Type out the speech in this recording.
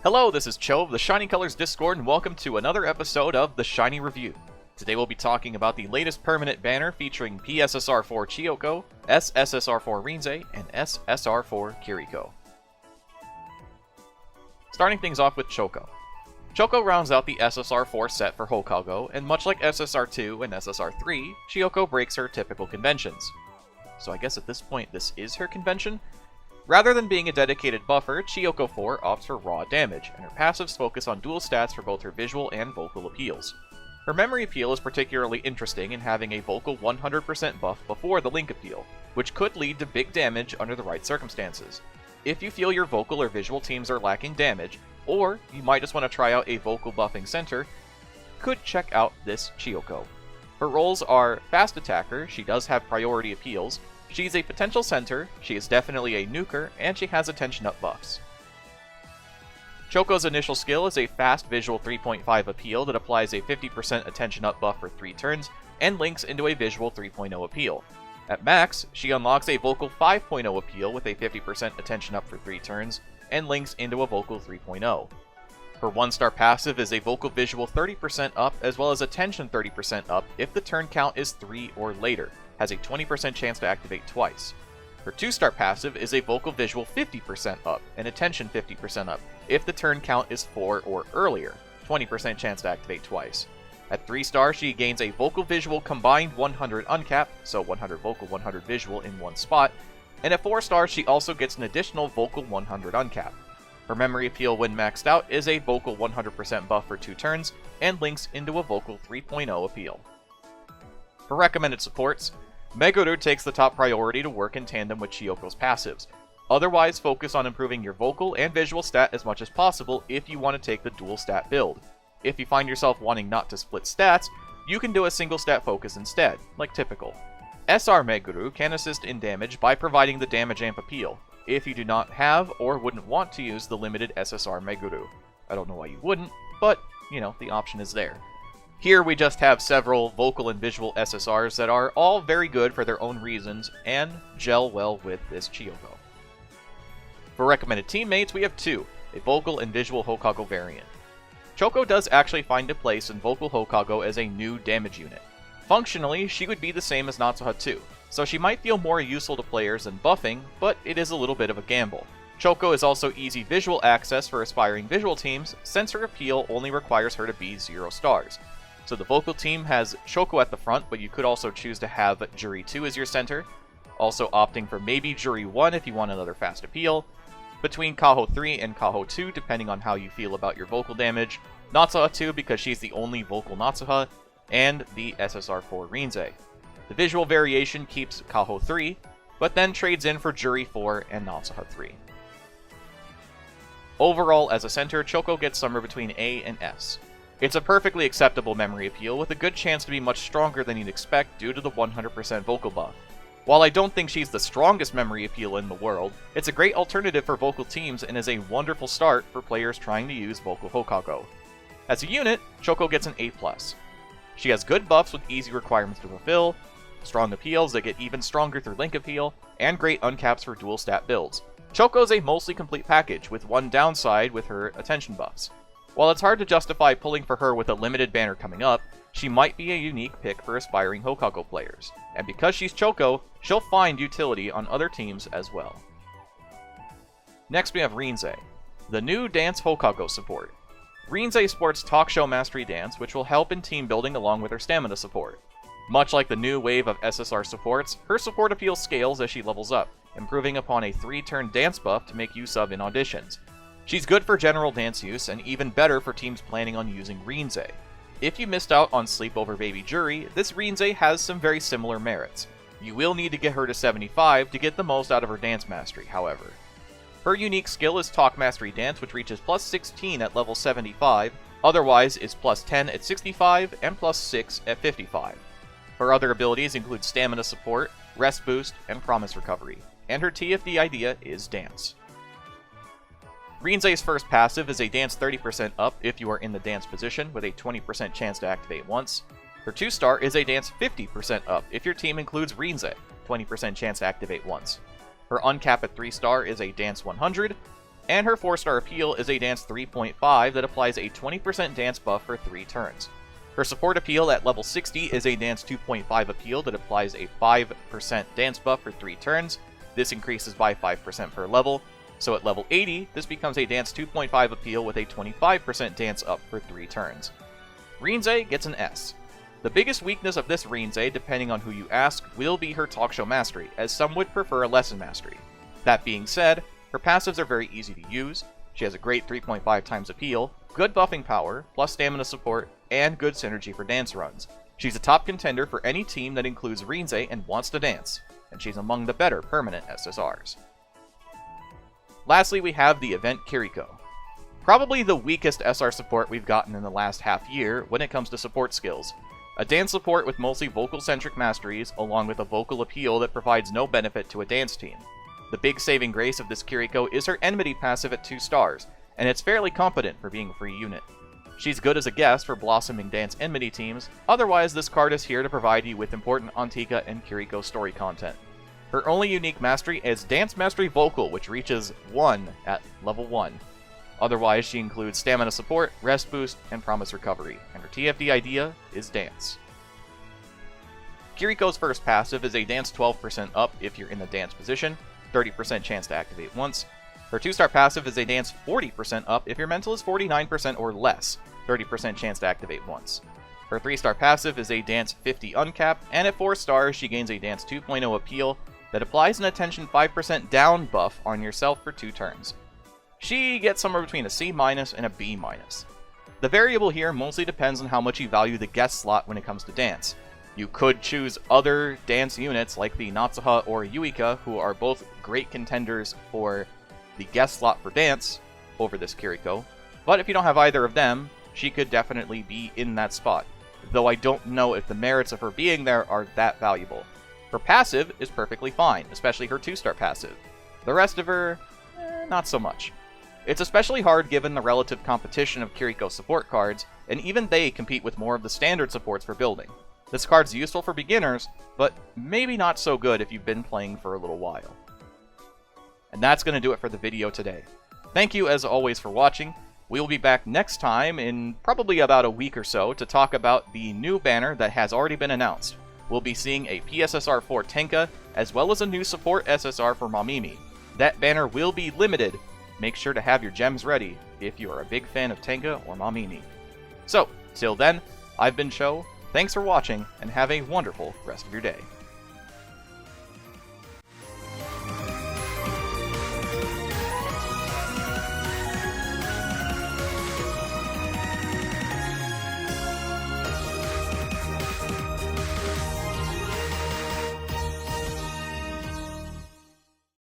Hello, this is Cho of the Shiny Colors Discord, and welcome to another episode of the Shiny Review. Today we'll be talking about the latest permanent banner featuring P-SSR4 Chiyoko, S-SSR4 Rinze, and S-SR4 Kirikou. Starting things off with Chiyoko. Chiyoko rounds out the SSR4 set for Hokago, and much like SSR2 and SSR3, Chiyoko breaks her typical conventions. So I guess at this point this is her convention? Rather than being a dedicated buffer, Chiyoko 4 opts for raw damage, and her passives focus on dual stats for both her visual and vocal appeals. Her memory appeal is particularly interesting in having a vocal 100% buff before the link appeal, which could lead to big damage under the right circumstances. If you feel your vocal or visual teams are lacking damage, or you might just want to try out a vocal buffing center, could check out this Chiyoko. Her roles are fast attacker, she does have priority appeals, she's a potential center, she is definitely a nuker, and she has attention up buffs. Chiyoko's initial skill is a fast visual 3.5 appeal that applies a 50% attention up buff for 3 turns, and links into a visual 3.0 appeal. At max, she unlocks a vocal 5.0 appeal with a 50% attention up for 3 turns, and links into a vocal 3.0. Her 1-star passive is a vocal visual 30% up as well as attention 30% up if the turn count is 3 or later, has a 20% chance to activate twice. Her 2-star passive is a vocal visual 50% up and attention 50% up if the turn count is 4 or earlier, 20% chance to activate twice. At 3-star, she gains a vocal visual combined 100 uncap, so 100 vocal 100 visual in one spot, and at 4-star she also gets an additional vocal 100 uncap. Her memory appeal when maxed out is a vocal 100% buff for 2 turns, and links into a vocal 3.0 appeal. For recommended supports, Meguru takes the top priority to work in tandem with Chiyoko's passives. Otherwise, focus on improving your vocal and visual stat as much as possible if you want to take the dual stat build. If you find yourself wanting not to split stats, you can do a single stat focus instead, like typical. SR Meguru can assist in damage by providing the damage amp appeal, if you do not have or wouldn't want to use the limited SSR Meguru. I don't know why you wouldn't, but, the option is there. Here we just have several vocal and visual SSRs that are all very good for their own reasons and gel well with this Chiyoko. For recommended teammates, we have 2, a vocal and visual Hokago variant. Chiyoko does actually find a place in vocal Hokago as a new damage unit. Functionally, she would be the same as Natsuha 2, so she might feel more useful to players than buffing, but it is a little bit of a gamble. Chiyoko is also easy visual access for aspiring visual teams, since her appeal only requires her to be 0 stars. So the vocal team has Chiyoko at the front, but you could also choose to have Jury 2 as your center, also opting for maybe Jury 1 if you want another fast appeal, between Kaho 3 and Kaho 2 depending on how you feel about your vocal damage, Natsuha 2 because she's the only vocal Natsuha, and the SSR4 Rinze. The visual variation keeps Kaho 3, but then trades in for Jury 4 and Natsuha 3. Overall, as a center, Chiyoko gets somewhere between A and S. It's a perfectly acceptable memory appeal with a good chance to be much stronger than you'd expect due to the 100% vocal buff. While I don't think she's the strongest memory appeal in the world, it's a great alternative for vocal teams and is a wonderful start for players trying to use vocal Hokago. As a unit, Chiyoko gets an A+. She has good buffs with easy requirements to fulfill, strong appeals that get even stronger through link appeal, and great uncaps for dual stat builds. Chiyoko's a mostly complete package, with one downside with her attention buffs. While it's hard to justify pulling for her with a limited banner coming up, she might be a unique pick for aspiring Hokago players, and because she's Chiyoko, she'll find utility on other teams as well. Next we have Rinze, the new dance Hokago support. Rinze sports Talk Show Mastery Dance, which will help in team building along with her stamina support. Much like the new wave of SSR supports, her support appeal scales as she levels up, improving upon a 3-turn dance buff to make use of in auditions. She's good for general dance use, and even better for teams planning on using Rinze. If you missed out on Sleepover Baby Jury, this Rinze has some very similar merits. You will need to get her to 75 to get the most out of her dance mastery, however. Her unique skill is Talk Mastery Dance, which reaches plus 16 at level 75, otherwise is plus 10 at 65, and plus 6 at 55. Her other abilities include Stamina Support, Rest Boost, and Promise Recovery, and her TFD idea is Dance. Rinze's first passive is a dance 30% up if you are in the dance position with a 20% chance to activate once. Her 2-star is a dance 50% up if your team includes Rinze, 20% chance to activate once. Her uncap at 3-star is a dance 100, and her 4-star appeal is a dance 3.5 that applies a 20% dance buff for 3 turns. Her support appeal at level 60 is a dance 2.5 appeal that applies a 5% dance buff for 3 turns. This increases by 5% per level, so at level 80, this becomes a dance 2.5 appeal with a 25% dance up for 3 turns. Rinzai gets an S. The biggest weakness of this Rinzai, depending on who you ask, will be her talk show mastery, as some would prefer a lesson mastery. That being said, her passives are very easy to use. She has a great 3.5 times appeal, good buffing power, plus stamina support, and good synergy for dance runs. She's a top contender for any team that includes Rinzai and wants to dance, and she's among the better permanent SSRs. Lastly, we have the event Kirikou. Probably the weakest SR support we've gotten in the last half year when it comes to support skills. A dance support with mostly vocal-centric masteries, along with a vocal appeal that provides no benefit to a dance team. The big saving grace of this Kirikou is her enmity passive at 2 stars, and it's fairly competent for being a free unit. She's good as a guest for blossoming dance enmity teams, otherwise this card is here to provide you with important Antika and Kirikou story content. Her only unique mastery is Dance Mastery Vocal, which reaches 1 at level 1. Otherwise, she includes Stamina Support, Rest Boost, and Promise Recovery, and her TFD idea is Dance. Kirikou's first passive is a Dance 12% up if you're in the dance position, 30% chance to activate once. Her 2-star passive is a Dance 40% up if your mental is 49% or less, 30% chance to activate once. Her 3-star passive is a Dance 50 uncapped, and at 4 stars she gains a Dance 2.0 appeal that applies an attention 5% down buff on yourself for 2 turns. She gets somewhere between a C- and a B-. The variable here mostly depends on how much you value the guest slot when it comes to dance. You could choose other dance units like the Natsuha or Yuika, who are both great contenders for the guest slot for dance over this Kirikou, but if you don't have either of them, she could definitely be in that spot, though I don't know if the merits of her being there are that valuable. Her passive is perfectly fine, especially her 2-star passive. The rest of her, not so much. It's especially hard given the relative competition of Kirikou support cards, and even they compete with more of the standard supports for building. This card's useful for beginners, but maybe not so good if you've been playing for a little while. And that's going to do it for the video today. Thank you as always for watching. We will be back next time in probably about a week or so to talk about the new banner that has already been announced. We'll be seeing a P-SSR4 Tenka, as well as a new support SSR for Mamimi. That banner will be limited. Make sure to have your gems ready if you are a big fan of Tenka or Mamimi. So, till then, I've been Cho, thanks for watching, and have a wonderful rest of your day.